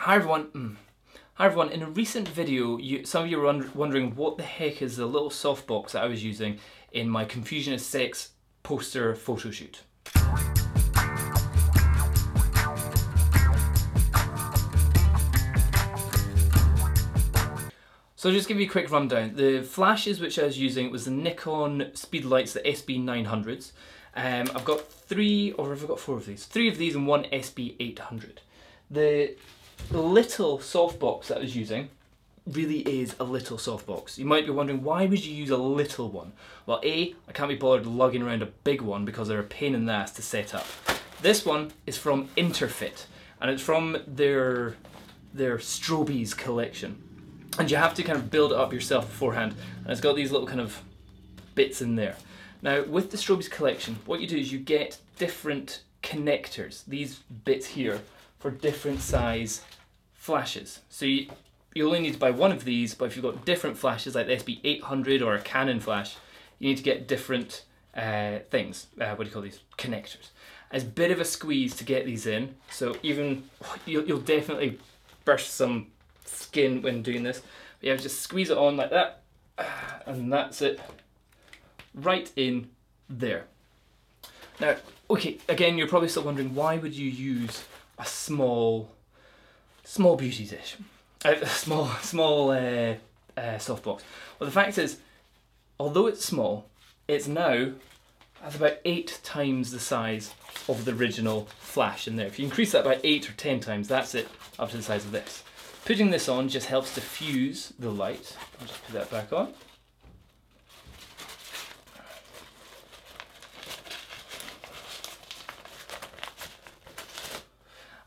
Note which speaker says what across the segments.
Speaker 1: Hi everyone. Hi everyone. In a recent video, some of you were wondering what the heck is the little softbox that I was using in my Confusion is Sex poster photo shoot. So I'll just give you a quick rundown. The flashes which I was using was the Nikon Speedlights, the SB900s. I've got three, or have I got four of these? Three of these and one SB800. The little softbox that I was using really is a little softbox. You might be wondering, why would you use a little one? Well, A, I can't be bothered lugging around a big one because they're a pain in the ass to set up. This one is from Interfit, and it's from their Strobies collection. And you have to kind of build it up yourself beforehand, and it's got these little kind of bits in there. Now, with the Strobies collection, what you do is you get different connectors, these bits here, for different size flashes. So you only need to buy one of these, but if you've got different flashes like the SB800 or a Canon flash, you need to get different things. What do you call these? Connectors. It's a bit of a squeeze to get these in, so you'll definitely burst some skin when doing this. But yeah, just squeeze it on like that, and that's it, right in there. Now, okay, again, you're probably still wondering, why would you use a small beauty dish, small softbox? Well, the fact is, although it's small, it's now that's about 8 times the size of the original flash in there. If you increase that by 8 or 10 times, that's it up to the size of this. Putting this on just helps diffuse the light. I'll just put that back on.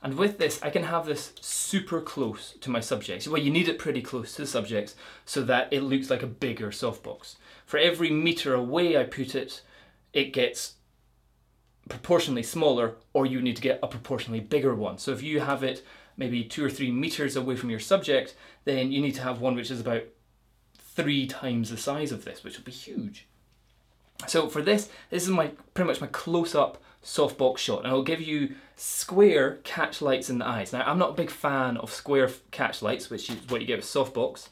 Speaker 1: And with this, I can have this super close to my subjects. Well, you need it pretty close to the subjects so that it looks like a bigger softbox. For every meter away I put it, it gets proportionally smaller, or you need to get a proportionally bigger one. So if you have it maybe 2 or 3 meters away from your subject, then you need to have one which is about 3 times the size of this, which will be huge. So for this is pretty much my close-up softbox shot, and it'll give you square catch lights in the eyes. Now, I'm not a big fan of square catch lights, which is what you get with softbox.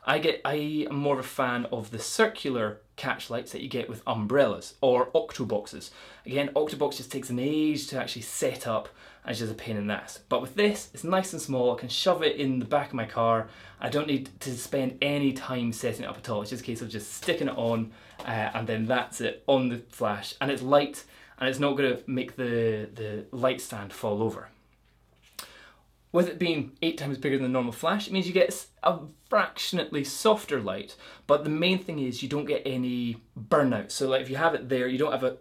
Speaker 1: I am more of a fan of the circular catch lights that you get with umbrellas or octoboxes. Again, octobox just takes an age to actually set up, and it's just a pain in the ass. But with this, it's nice and small. I can shove it in the back of my car. I don't need to spend any time setting it up at all. It's just a case of just sticking it on, and then that's it on the flash. And it's light, and it's not going to make the light stand fall over. With it being 8 times bigger than the normal flash, it means you get a fractionally softer light, but the main thing is you don't get any burnout. So like if you have it there, you don't have a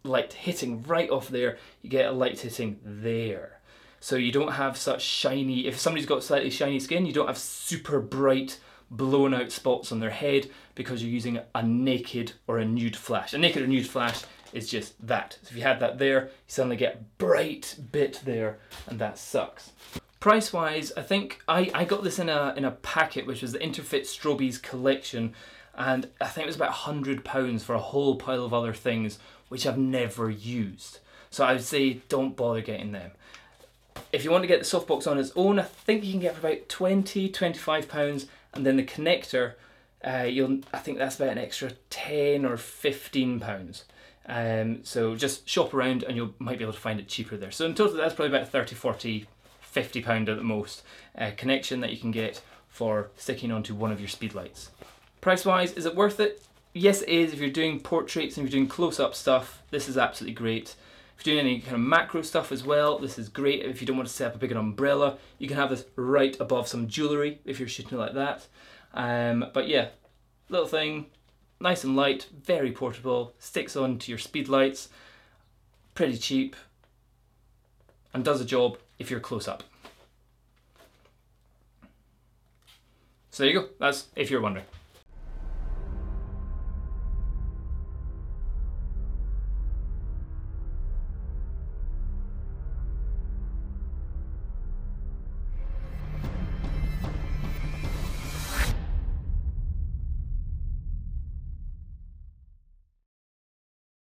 Speaker 1: light hitting right off there, you get a light hitting there. So you don't have such shiny, if somebody's got slightly shiny skin, you don't have super bright blown out spots on their head because you're using a naked or a nude flash. A naked or nude flash is just that. So if you had that there, you suddenly get a bright bit there, and that sucks. Price wise, I think I got this in a packet, which was the Interfit Strobies collection, and I think it was about £100 for a whole pile of other things which I've never used. So I would say don't bother getting them. If you want to get the softbox on its own, I think you can get for about £20, £25, and then the connector, I think that's about an extra £10 or £15. So just shop around and you might be able to find it cheaper there. So in total, that's probably about 30, 40, £50 at the most connection that you can get for sticking onto one of your speedlights. Price wise, is it worth it? Yes, it is. If you're doing portraits and if you're doing close-up stuff, this is absolutely great. If you're doing any kind of macro stuff as well, this is great. If you don't want to set up a big umbrella, you can have this right above some jewellery if you're shooting like that. But yeah, little thing, nice and light, very portable, sticks onto your speedlights, pretty cheap, and does a job if you're close up. So there you go, that's if you're wondering.